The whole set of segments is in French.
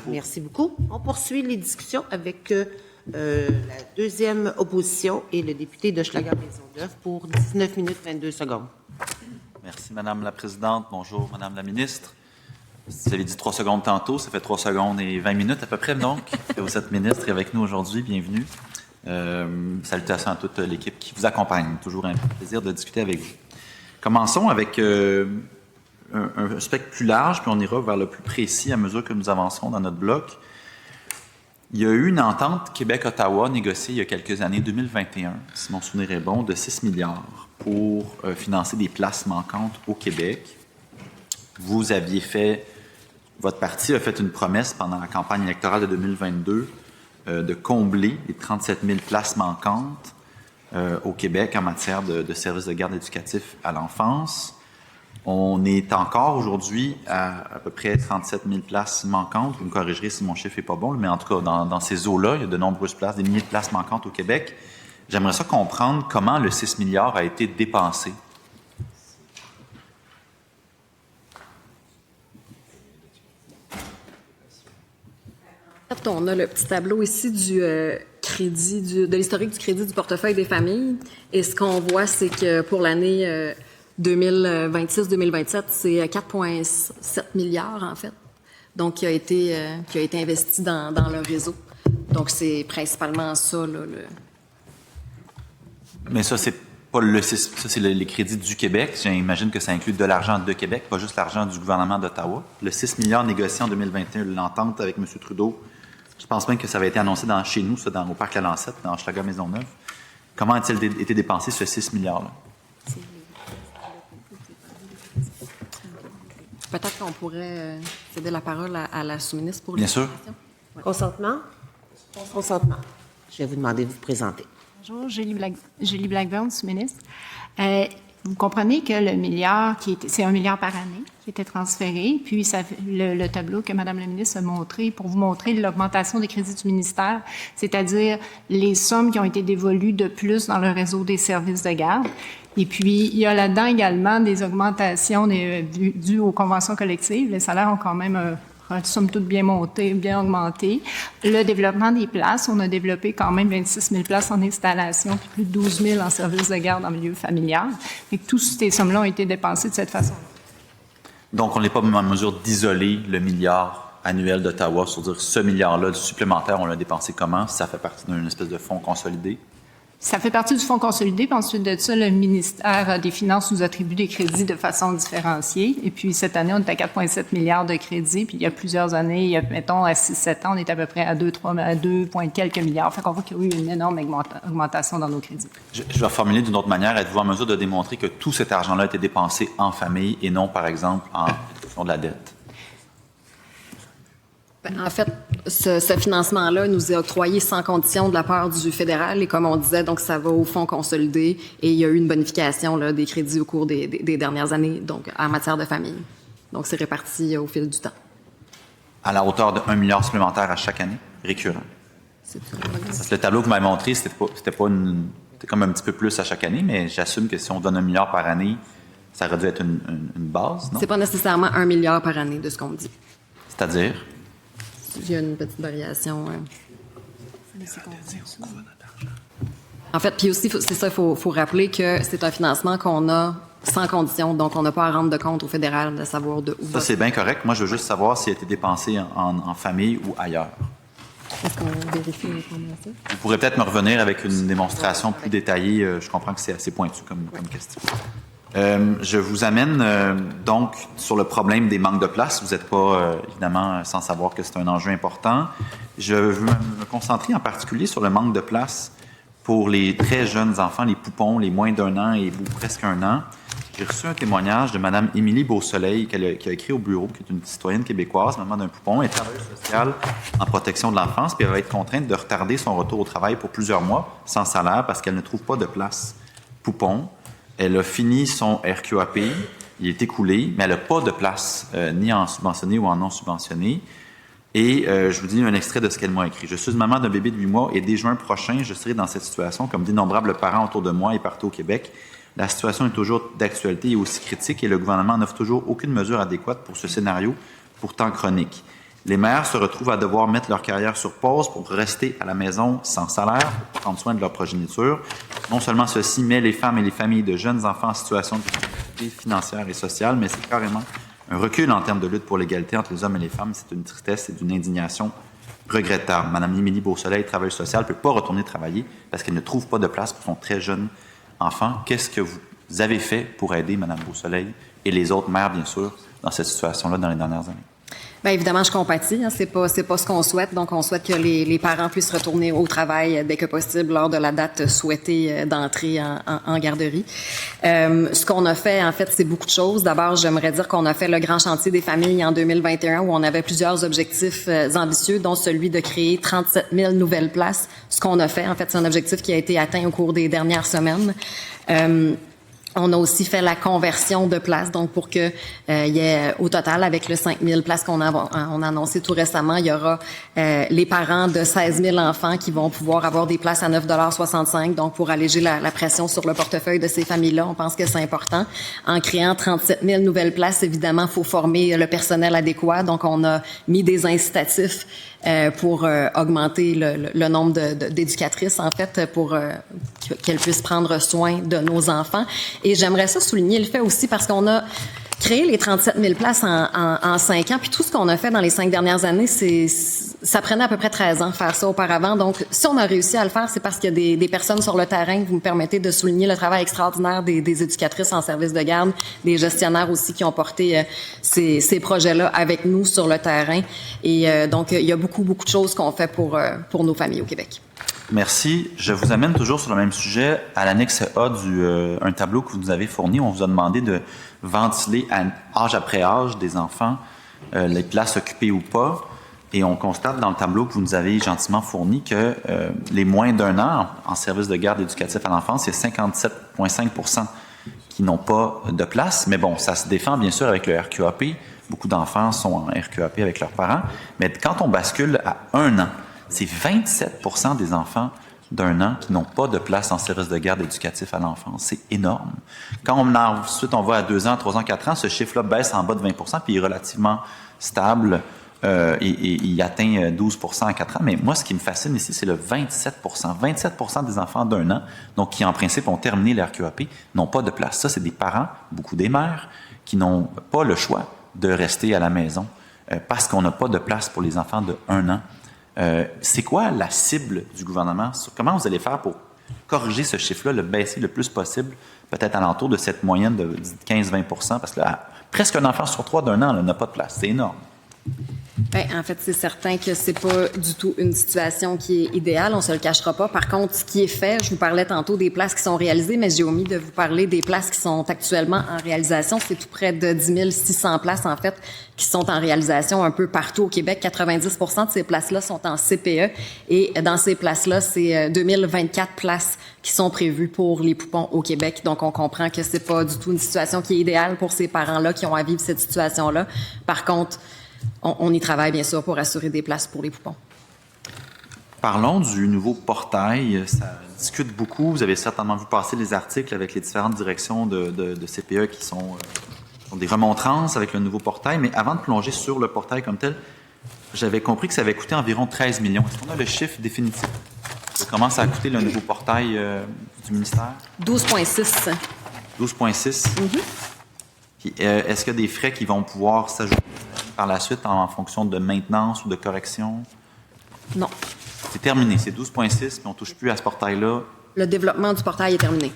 Merci beaucoup. On poursuit les discussions avec la deuxième opposition et le député d'Hochelaga-Maisonneuve pour 19 minutes 22 secondes. Merci, Madame la Présidente. Bonjour, Madame la Ministre. Vous avez dit 3 secondes tantôt, ça fait 3 secondes et 20 minutes à peu près, donc. Vous êtes ministre et avec nous aujourd'hui, bienvenue. Salutations à toute l'équipe qui vous accompagne. Toujours un plaisir de discuter avec vous. Commençons avec un spectre plus large, puis on ira vers le plus précis à mesure que nous avancerons dans notre bloc. Il y a eu une entente Québec-Ottawa négociée il y a quelques années, 2021, si mon souvenir est bon, de 6 milliards pour financer des places manquantes au Québec. Vous aviez fait, votre parti a fait une promesse pendant la campagne électorale de 2022 de combler les 37 000 places manquantes au Québec en matière de services de garde éducatif à l'enfance. On est encore aujourd'hui à peu près 37 000 places manquantes. Vous me corrigerez si mon chiffre n'est pas bon, mais en tout cas, dans ces eaux-là, il y a de nombreuses places, des milliers de places manquantes au Québec. J'aimerais ça comprendre comment le 6 milliards a été dépensé. En fait, on a le petit tableau ici du crédit, de l'historique du crédit du portefeuille des familles. Et ce qu'on voit, c'est que pour l'année 2026-2027, c'est 4,7 milliards, en fait, donc qui a été investi dans le réseau. Donc, c'est principalement ça, là. Mais ça, c'est pas ça, c'est les crédits du Québec. J'imagine que ça inclut de l'argent de Québec, pas juste l'argent du gouvernement d'Ottawa. Le 6 milliards négocié en 2021, l'entente avec M. Trudeau, je pense même que ça avait été annoncé chez nous, ça, au Parc La Lancette, dans Hochelaga-Maisonneuve. Comment a-t-il été dépensé, ce 6 milliards-là? Peut-être qu'on pourrait céder la parole à la sous-ministre pour Bien sûr. Ouais. Consentement? Consentement. Je vais vous demander de vous présenter. Bonjour, Julie Blackburn, sous-ministre. Vous comprenez que le milliard, c'est 1 milliard par année qui était transféré, puis le tableau que Mme la ministre a montré pour vous montrer l'augmentation des crédits du ministère, c'est-à-dire les sommes qui ont été dévolues de plus dans le réseau des services de garde. Et puis, il y a là-dedans également des augmentations dues aux conventions collectives. Les salaires ont quand même somme toute bien monté, bien augmenté. Le développement des places, on a développé quand même 26 000 places en installation, puis plus de 12 000 en services de garde en milieu familial. Et que toutes ces sommes-là ont été dépensées de cette façon. Donc, on n'est pas en mesure d'isoler le milliard annuel d'Ottawa, c'est-à-dire ce milliard-là supplémentaire, on l'a dépensé comment? Ça fait partie d'une espèce de fonds consolidé? Ça fait partie du fonds consolidé, puis ensuite de ça, le ministère des Finances nous attribue des crédits de façon différenciée. Et puis, cette année, on est à 4,7 milliards de crédits, puis il y a plusieurs années, mettons, à 6-7 ans, on est à peu près à 2 quelques milliards. Fait qu'on voit qu'il y a eu une énorme augmentation dans nos crédits. Je vais reformuler d'une autre manière. Êtes-vous en mesure de démontrer que tout cet argent-là a été dépensé en famille et non, par exemple, en réduction de la dette? En fait, ce financement-là nous est octroyé sans condition de la part du fédéral. Et comme on disait, donc ça va au fonds consolidé et il y a eu une bonification là, des crédits au cours des dernières années, donc en matière de famille. Donc, c'est réparti au fil du temps. À la hauteur de 1 milliard supplémentaire à chaque année, récurrent. Le tableau que vous m'avez montré, c'était comme un petit peu plus à chaque année, mais j'assume que si on donne 1 milliard par année, ça aurait dû être une base, non? C'est pas nécessairement 1 milliard par année de ce qu'on dit. C'est-à-dire? Il y a une petite variation. En fait, puis aussi, c'est ça, il faut rappeler que c'est un financement qu'on a sans condition, donc on n'a pas à rendre de compte au fédéral de savoir de où. Ça, c'est bien correct. Moi, je veux juste savoir s'il a été dépensé en famille ou ailleurs. Est-ce qu'on vérifie l'information? Vous pourrez peut-être me revenir avec une démonstration plus détaillée. Je comprends que c'est assez pointu comme question. Je vous amène donc sur le problème des manques de place. Vous n'êtes pas, évidemment, sans savoir que c'est un enjeu important. Je veux me concentrer en particulier sur le manque de place pour les très jeunes enfants, les poupons, les moins d'1 an et presque 1 an. J'ai reçu un témoignage de Mme Émilie Beausoleil qui a écrit au bureau, qui est une citoyenne québécoise, maman d'un poupon, elle est travailleuse sociale en protection de l'enfance, puis elle va être contrainte de retarder son retour au travail pour plusieurs mois sans salaire parce qu'elle ne trouve pas de place poupon. Elle a fini son RQAP, il est écoulé, mais elle n'a pas de place, ni en subventionné ou en non subventionné. Et je vous dis un extrait de ce qu'elle m'a écrit. « Je suis maman d'un bébé de 8 mois et dès juin prochain, je serai dans cette situation comme d'innombrables parents autour de moi et partout au Québec. La situation est toujours d'actualité et aussi critique et le gouvernement n'offre toujours aucune mesure adéquate pour ce scénario pourtant chronique. Les mères se retrouvent à devoir mettre leur carrière sur pause pour rester à la maison sans salaire, pour prendre soin de leur progéniture. Non seulement ceci met les femmes et les familles de jeunes enfants en situation de difficulté financière et sociale, mais c'est carrément un recul en termes de lutte pour l'égalité entre les hommes et les femmes. C'est une tristesse et d'une indignation regrettable. Madame Émilie Beausoleil, travailleuse sociale, ne peut pas retourner travailler parce qu'elle ne trouve pas de place pour son très jeune enfant. Qu'est-ce que vous avez fait pour aider Madame Beausoleil et les autres mères, bien sûr, dans cette situation-là dans les dernières années? Bien, évidemment, je compatis. C'est pas ce qu'on souhaite. Donc, on souhaite que les parents puissent retourner au travail dès que possible lors de la date souhaitée d'entrée en garderie. Ce qu'on a fait, en fait, c'est beaucoup de choses. D'abord, j'aimerais dire qu'on a fait le grand chantier des familles en 2021 où on avait plusieurs objectifs ambitieux, dont celui de créer 37 000 nouvelles places. Ce qu'on a fait, en fait, c'est un objectif qui a été atteint au cours des dernières semaines. On a aussi fait la conversion de places, donc pour que il y ait au total, avec le 5 000 places on a annoncé tout récemment, il y aura les parents de 16 000 enfants qui vont pouvoir avoir des places à 9,65 $, donc pour alléger la pression sur le portefeuille de ces familles-là. On pense que c'est important. En créant 37 000 nouvelles places, évidemment, il faut former le personnel adéquat, donc on a mis des incitatifs pour augmenter le nombre d'éducatrices, en fait, pour qu'elles puissent prendre soin de nos enfants. Et j'aimerais ça souligner le fait aussi parce qu'on a créé les 37 000 places en 5 ans, puis tout ce qu'on a fait dans les 5 dernières années, ça prenait à peu près 13 ans faire ça auparavant. Donc, si on a réussi à le faire, c'est parce qu'il y a des personnes sur le terrain. Vous me permettez de souligner le travail extraordinaire des éducatrices en service de garde, des gestionnaires aussi qui ont porté ces projets-là avec nous sur le terrain. Et donc, il y a beaucoup de choses qu'on fait pour nos familles au Québec. Merci. Je vous amène toujours sur le même sujet à l'annexe A un tableau que vous nous avez fourni. On vous a demandé de ventiler âge après âge des enfants, les places occupées ou pas. Et on constate dans le tableau que vous nous avez gentiment fourni que les moins d'1 an en service de garde éducatif à l'enfance, c'est 57,5 % qui n'ont pas de place. Mais bon, ça se défend bien sûr avec le RQAP. Beaucoup d'enfants sont en RQAP avec leurs parents. Mais quand on bascule à 1 an, c'est 27 % des enfants d'1 an qui n'ont pas de place en service de garde éducatif à l'enfance. C'est énorme. Quand ensuite on va à 2 ans, 3 ans, 4 ans, ce chiffre-là baisse en bas de 20 % puis il est relativement stable et il atteint 12 % à 4 ans. Mais moi, ce qui me fascine ici, c'est le 27 %. 27 % des enfants d'1 an, donc qui en principe ont terminé leur QAP, n'ont pas de place. Ça, c'est des parents, beaucoup des mères, qui n'ont pas le choix de rester à la maison parce qu'on n'a pas de place pour les enfants de 1 an. C'est quoi la cible du gouvernement? Comment vous allez faire pour corriger ce chiffre-là, le baisser le plus possible, peut-être alentour de cette moyenne de 15-20 %? Parce que là, presque un enfant sur 3 d'1 an n'a pas de place. C'est énorme. Bien, en fait, c'est certain que c'est pas du tout une situation qui est idéale, on se le cachera pas. Par contre, ce qui est fait, je vous parlais tantôt des places qui sont réalisées, mais j'ai omis de vous parler des places qui sont actuellement en réalisation. C'est tout près de 10 600 places, en fait, qui sont en réalisation un peu partout au Québec. 90 % de ces places-là sont en CPE et dans ces places-là, c'est 2024 places qui sont prévues pour les poupons au Québec. Donc, on comprend que c'est pas du tout une situation qui est idéale pour ces parents-là qui ont à vivre cette situation-là. Par contre, on y travaille, bien sûr, pour assurer des places pour les poupons. Parlons du nouveau portail. Ça discute beaucoup. Vous avez certainement vu passer les articles avec les différentes directions de CPE qui sont des remontrances avec le nouveau portail. Mais avant de plonger sur le portail comme tel, j'avais compris que ça avait coûté environ 13 millions. Est-ce qu'on a le chiffre définitif de comment ça a coûté le nouveau portail du ministère? 12,6. 12,6. Puis, est-ce qu'il y a des frais qui vont pouvoir s'ajouter par la suite en fonction de maintenance ou de correction? Non. C'est terminé, c'est 12,6, puis on ne touche plus à ce portail-là. Le développement du portail est terminé.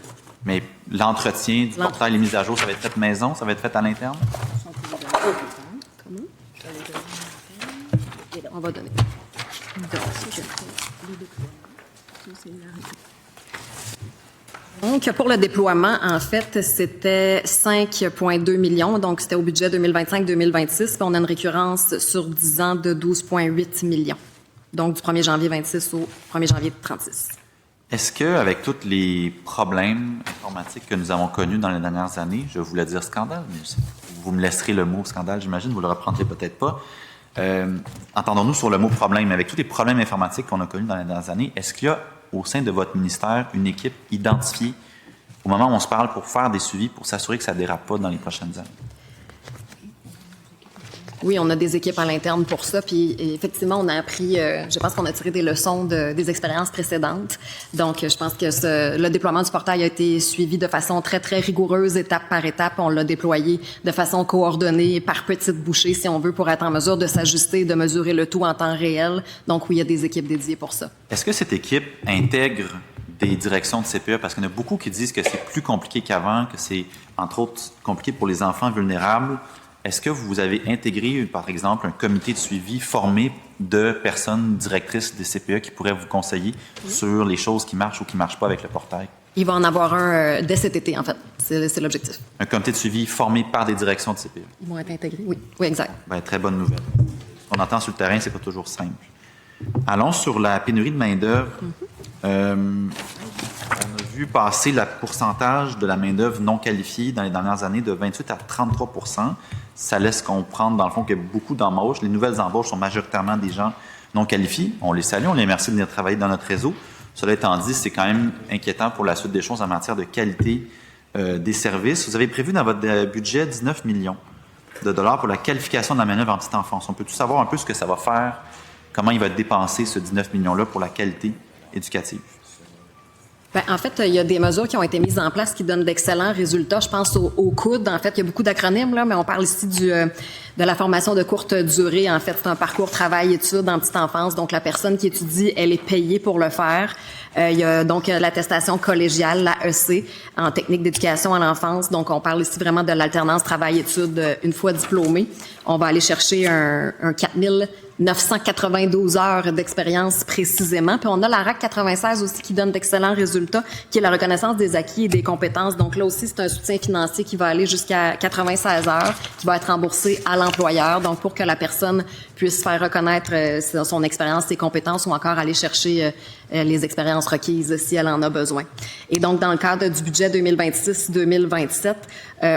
Mais l'entretien du portail, les mises à jour, ça va être fait maison, ça va être fait à l'interne? On va donner. Donc, pour le déploiement, en fait, c'était 5,2 millions. Donc, c'était au budget 2025-2026. Puis, on a une récurrence sur 10 ans de 12,8 millions. Donc, du 1er janvier 26 au 1er janvier 36. Est-ce qu'avec tous les problèmes informatiques que nous avons connus dans les dernières années, je voulais dire scandale, mais vous me laisserez le mot scandale, j'imagine, vous le reprendrez peut-être pas. Entendons-nous sur le mot problème. Avec tous les problèmes informatiques qu'on a connus dans les dernières années, est-ce qu'il y a au sein de votre ministère une équipe identifiée au moment où on se parle pour faire des suivis, pour s'assurer que ça ne dérape pas dans les prochaines années? Oui, on a des équipes à l'interne pour ça. Puis effectivement, on a appris, je pense qu'on a tiré des leçons des expériences précédentes. Donc, je pense que le déploiement du portail a été suivi de façon très, très rigoureuse, étape par étape. On l'a déployé de façon coordonnée, par petites bouchées, si on veut, pour être en mesure de s'ajuster, de mesurer le tout en temps réel. Donc, oui, il y a des équipes dédiées pour ça. Est-ce que cette équipe intègre des directions de CPE? Parce qu'il y en a beaucoup qui disent que c'est plus compliqué qu'avant, que c'est, entre autres, compliqué pour les enfants vulnérables. Est-ce que vous avez intégré, par exemple, un comité de suivi formé de personnes directrices des CPE qui pourraient vous conseiller sur les choses qui marchent ou qui ne marchent pas avec le portail? Il va en avoir un dès cet été, en fait. C'est l'objectif. Un comité de suivi formé par des directions de CPE? Ils vont être intégrés, oui. Oui, exact. Bien, très bonne nouvelle. Ce qu'on entend sur le terrain, c'est pas toujours simple. Allons sur la pénurie de main-d'œuvre. On a vu passer le pourcentage de la main-d'œuvre non qualifiée dans les dernières années de 28 à 33 %. Ça laisse comprendre, dans le fond, qu'il y a beaucoup d'embauches. Les nouvelles embauches sont majoritairement des gens non qualifiés. On les salue, on les remercie de venir travailler dans notre réseau. Cela étant dit, c'est quand même inquiétant pour la suite des choses en matière de qualité des services. Vous avez prévu dans votre budget 19 millions de dollars pour la qualification de la main-d'œuvre en petite enfance. On peut tout savoir un peu ce que ça va faire, comment il va être dépensé, ce 19 millions-là, pour la qualité éducative? Bien, en fait, il y a des mesures qui ont été mises en place qui donnent d'excellents résultats. Je pense au COUD. En fait, il y a beaucoup d'acronymes, là, mais on parle ici de la formation de courte durée. En fait, c'est un parcours travail-études en petite enfance. Donc, la personne qui étudie, elle est payée pour le faire. Il y a donc l'attestation collégiale, l'AEC, en technique d'éducation à l'enfance. Donc, on parle ici vraiment de l'alternance travail-études une fois diplômé. On va aller chercher un 4992 heures d'expérience précisément. Puis on a la RAC 96 aussi qui donne d'excellents résultats, qui est la reconnaissance des acquis et des compétences. Donc là aussi, c'est un soutien financier qui va aller jusqu'à 96 heures, qui va être remboursé à l'employeur. Donc pour que la personne puisse faire reconnaître son expérience, ses compétences ou encore aller chercher les expériences requises si elle en a besoin. Et donc dans le cadre du budget 2026-2027,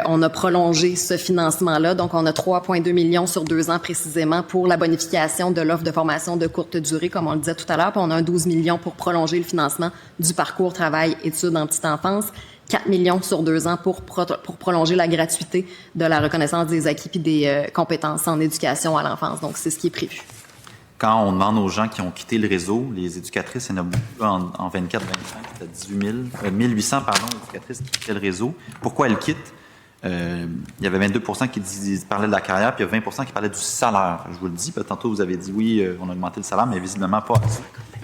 on a prolongé ce financement-là. Donc on a 3,2 millions sur 2 ans précisément pour la bonification de l'offre de formation de courte durée, comme on le disait tout à l'heure. Puis on a un 12 millions pour prolonger le financement du parcours travail-études en petite enfance. 4 millions sur 2 ans pour prolonger la gratuité de la reconnaissance des acquis et des compétences en éducation à l'enfance. Donc, c'est ce qui est prévu. Quand on demande aux gens qui ont quitté le réseau, les éducatrices, il y en a beaucoup en 24-25, c'était 1800 éducatrices qui quittaient le réseau. Pourquoi elles quittent? Il y avait 22 % qui parlaient de la carrière, puis il y a 20 % qui parlaient du salaire. Je vous le dis, tantôt vous avez dit oui, on a augmenté le salaire, mais visiblement pas assez.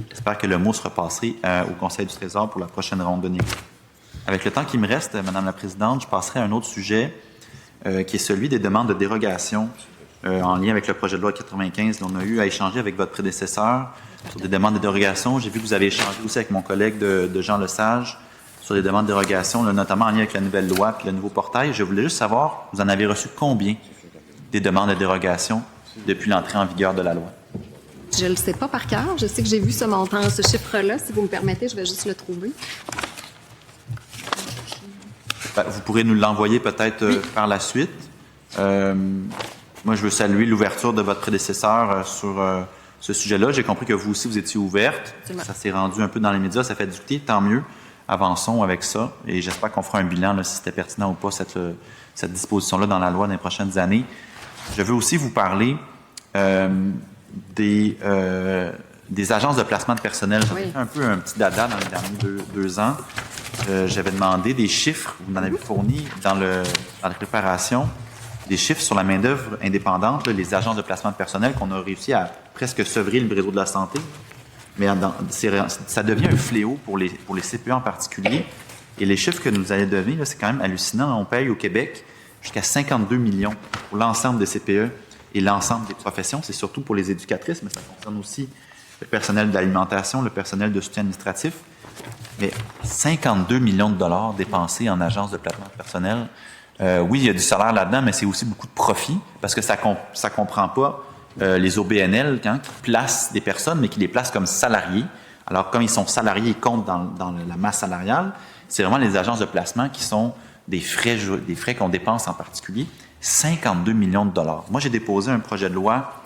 J'espère que le mot sera passé au Conseil du Trésor pour la prochaine ronde de négociation. Avec le temps qui me reste, Madame la Présidente, je passerai à un autre sujet qui est celui des demandes de dérogation en lien avec le projet de loi 95. On a eu à échanger avec votre prédécesseur sur des demandes de dérogation. J'ai vu que vous avez échangé aussi avec mon collègue de Jean Lesage sur des demandes de dérogation, notamment en lien avec la nouvelle loi et le nouveau portail. Je voulais juste savoir, vous en avez reçu combien des demandes de dérogation depuis l'entrée en vigueur de la loi? Je ne le sais pas par cœur. Je sais que j'ai vu ce montant, ce chiffre-là. Si vous me permettez, je vais juste le trouver. Vous pourrez nous l'envoyer peut-être par la suite. Moi, je veux saluer l'ouverture de votre prédécesseur sur ce sujet-là. J'ai compris que vous aussi, vous étiez ouverte. Ça s'est rendu un peu dans les médias, ça fait discuter. Tant mieux. Avançons avec ça. Et j'espère qu'on fera un bilan là, si c'était pertinent ou pas, cette disposition-là dans la loi dans les prochaines années. Je veux aussi vous parler des agences de placement de personnel. J'avais fait un peu un petit dada dans les derniers deux ans. J'avais demandé des chiffres, vous m'en avez fourni dans la préparation, des chiffres sur la main-d'œuvre indépendante, là, les agences de placement de personnel qu'on a réussi à presque sevrer le réseau de la santé. Mais ça devient un fléau pour les CPE en particulier. Et les chiffres que nous allons donner, c'est quand même hallucinant. On paye au Québec jusqu'à 52 millions pour l'ensemble des CPE et l'ensemble des professions. C'est surtout pour les éducatrices, mais ça concerne aussi le personnel d'alimentation, le personnel de soutien administratif. Mais 52 millions de dollars dépensés en agence de placement de personnel. Oui, il y a du salaire là-dedans, mais c'est aussi beaucoup de profit parce que ça comprend pas les OBNL qui placent des personnes, mais qui les placent comme salariés. Alors, comme ils sont salariés, ils comptent dans la masse salariale. C'est vraiment les agences de placement qui sont des frais qu'on dépense en particulier. 52 millions de dollars. Moi, j'ai déposé un projet de loi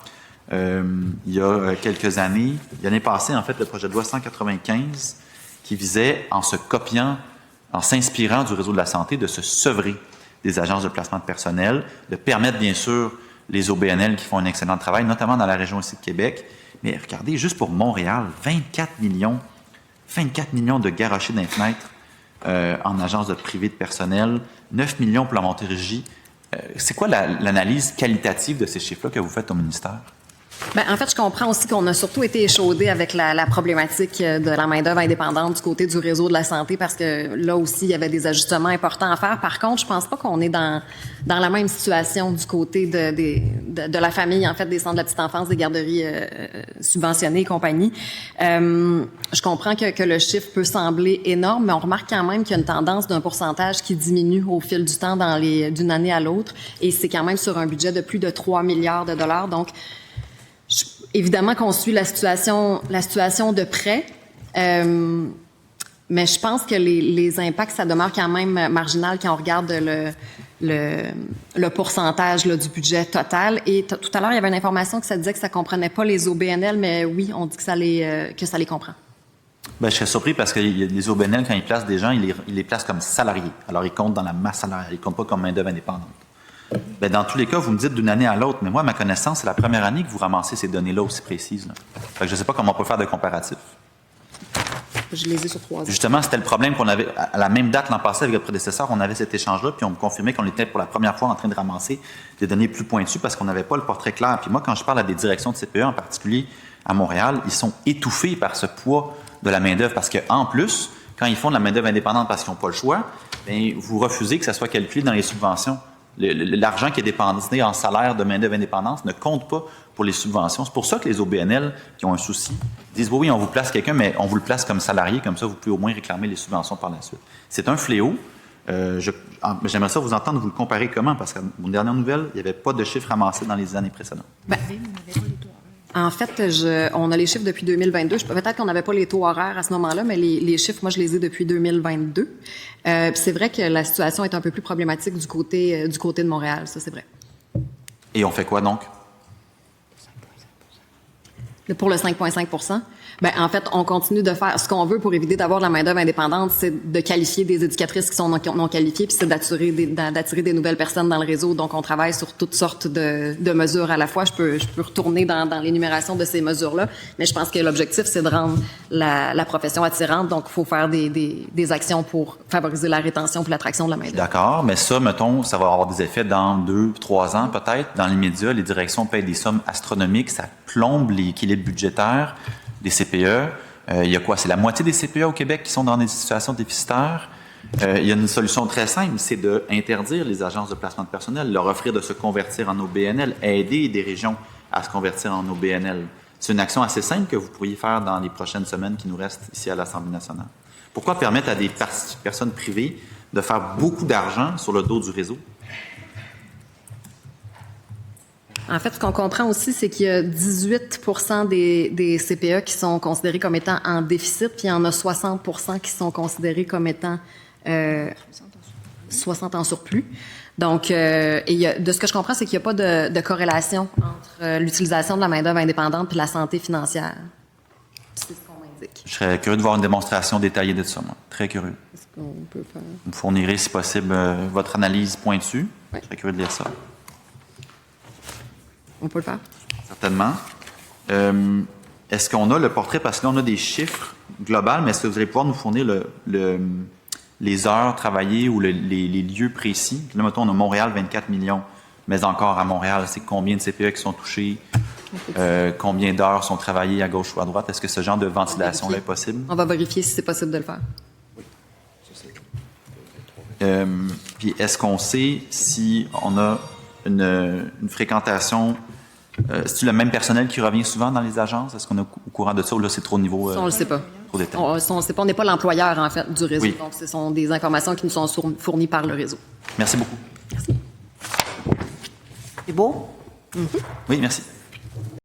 il y a quelques années. L'année passée, en fait, le projet de loi 195 qui visait, en s'inspirant du réseau de la santé, de se sevrer des agences de placement de personnel, de permettre, bien sûr, les OBNL qui font un excellent travail, notamment dans la région ici de Québec. Mais regardez, juste pour Montréal, 24 millions de garochés dans les fenêtres en agence de privé de personnel, 9 millions pour la Montérégie. C'est quoi l'analyse qualitative de ces chiffres-là que vous faites au ministère? Bien, en fait, je comprends aussi qu'on a surtout été échaudé avec la problématique de la main-d'œuvre indépendante du côté du réseau de la santé parce que là aussi, il y avait des ajustements importants à faire. Par contre, je pense pas qu'on est dans la même situation du côté de la famille, en fait, des centres de la petite enfance, des garderies subventionnées et compagnie. Je comprends que le chiffre peut sembler énorme, mais on remarque quand même qu'il y a une tendance d'un pourcentage qui diminue au fil du temps d'une année à l'autre. Et c'est quand même sur un budget de plus de 3 milliards de dollars. Donc, évidemment qu'on suit la situation de près, mais je pense que les impacts, ça demeure quand même marginal quand on regarde le pourcentage là, du budget total. Et tout à l'heure, il y avait une information que ça disait que ça comprenait pas les OBNL, mais oui, on dit que ça les comprend. Ben, je serais surpris parce que les OBNL, quand ils placent des gens, ils les placent comme salariés. Alors, ils comptent dans la masse salariale, ils ne comptent pas comme main-d'œuvre indépendante. Bien, dans tous les cas, vous me dites d'une année à l'autre, mais moi, à ma connaissance, c'est la première année que vous ramassez ces données-là aussi précises. Là. Fait que je ne sais pas comment on peut faire de comparatif. Je les ai sur 3 ans. Justement, c'était le problème qu'on avait, à la même date l'an passé avec votre prédécesseur, on avait cet échange-là, puis on me confirmait qu'on était pour la première fois en train de ramasser des données plus pointues parce qu'on n'avait pas le portrait clair. Puis moi, quand je parle à des directions de CPE, en particulier à Montréal, ils sont étouffés par ce poids de la main-d'œuvre parce qu'en plus, quand ils font de la main-d'œuvre indépendante parce qu'ils n'ont pas le choix, bien, vous refusez que ça soit calculé dans les subventions. L'argent qui est dépensé en salaire de main-d'œuvre indépendante ne compte pas pour les subventions. C'est pour ça que les OBNL qui ont un souci disent oui, on vous place quelqu'un, mais on vous le place comme salarié, comme ça vous pouvez au moins réclamer les subventions par la suite. C'est un fléau. J'aimerais ça vous entendre vous le comparer comment, parce qu'à mon dernière nouvelle, il n'y avait pas de chiffres ramassés dans les années précédentes. Ben, en fait, on a les chiffres depuis 2022. Peut-être qu'on n'avait pas les taux horaires à ce moment-là, mais les chiffres, moi, je les ai depuis 2022. C'est vrai que la situation est un peu plus problématique du côté de Montréal, ça, c'est vrai. Et on fait quoi donc? Pour le 5,5 ben, en fait, on continue de faire ce qu'on veut pour éviter d'avoir de la main-d'œuvre indépendante, c'est de qualifier des éducatrices qui sont non qualifiées, puis c'est d'attirer des nouvelles personnes dans le réseau. Donc, on travaille sur toutes sortes de mesures à la fois. Je peux retourner dans l'énumération de ces mesures-là, mais je pense que l'objectif, c'est de rendre la profession attirante. Donc, il faut faire des actions pour favoriser la rétention puis l'attraction de la main-d'œuvre. D'accord, mais ça, mettons, ça va avoir des effets dans 2-3 ans peut-être. Dans l'immédiat, les directions payent des sommes astronomiques, ça plombe l'équilibre budgétaire des CPE. Il y a quoi? C'est la moitié des CPE au Québec qui sont dans des situations déficitaires. Il y a une solution très simple, c'est d'interdire les agences de placement de personnel, leur offrir de se convertir en OBNL, aider des régions à se convertir en OBNL. C'est une action assez simple que vous pourriez faire dans les prochaines semaines qui nous restent ici à l'Assemblée nationale. Pourquoi permettre à des personnes privées de faire beaucoup d'argent sur le dos du réseau? En fait, ce qu'on comprend aussi, c'est qu'il y a 18 des CPE qui sont considérés comme étant en déficit, puis il y en a 60 qui sont considérés comme étant 60 en surplus. Donc, de ce que je comprends, c'est qu'il n'y a pas de corrélation entre l'utilisation de la main-d'œuvre indépendante et la santé financière. C'est ce qu'on m'indique. Je serais curieux de voir une démonstration détaillée de ça, moi. Très curieux. Est-ce qu'on peut faire? Vous me fournirez, si possible, votre analyse pointue. Oui. Je serais curieux de lire ça. On peut le faire? Certainement. Est-ce qu'on a le portrait? Parce que là, on a des chiffres globaux, mais est-ce que vous allez pouvoir nous fournir les heures travaillées ou les lieux précis? Là, mettons, on a Montréal, 24 millions, mais encore à Montréal, c'est combien de CPE qui sont touchés? Combien d'heures sont travaillées à gauche ou à droite? Est-ce que ce genre de ventilation-là est possible? On va vérifier si c'est possible de le faire. Puis est-ce qu'on sait si on a une fréquentation? C'est-tu le même personnel qui revient souvent dans les agences? Est-ce qu'on est au courant de ça ou là, c'est trop au niveau... Ça, on ne le sait pas. Trop détaillé. On ne sait pas, on n'est pas l'employeur, en fait, du réseau. Oui. Donc, ce sont des informations qui nous sont fournies par le réseau. Merci beaucoup. Merci. C'est beau? Oui, merci.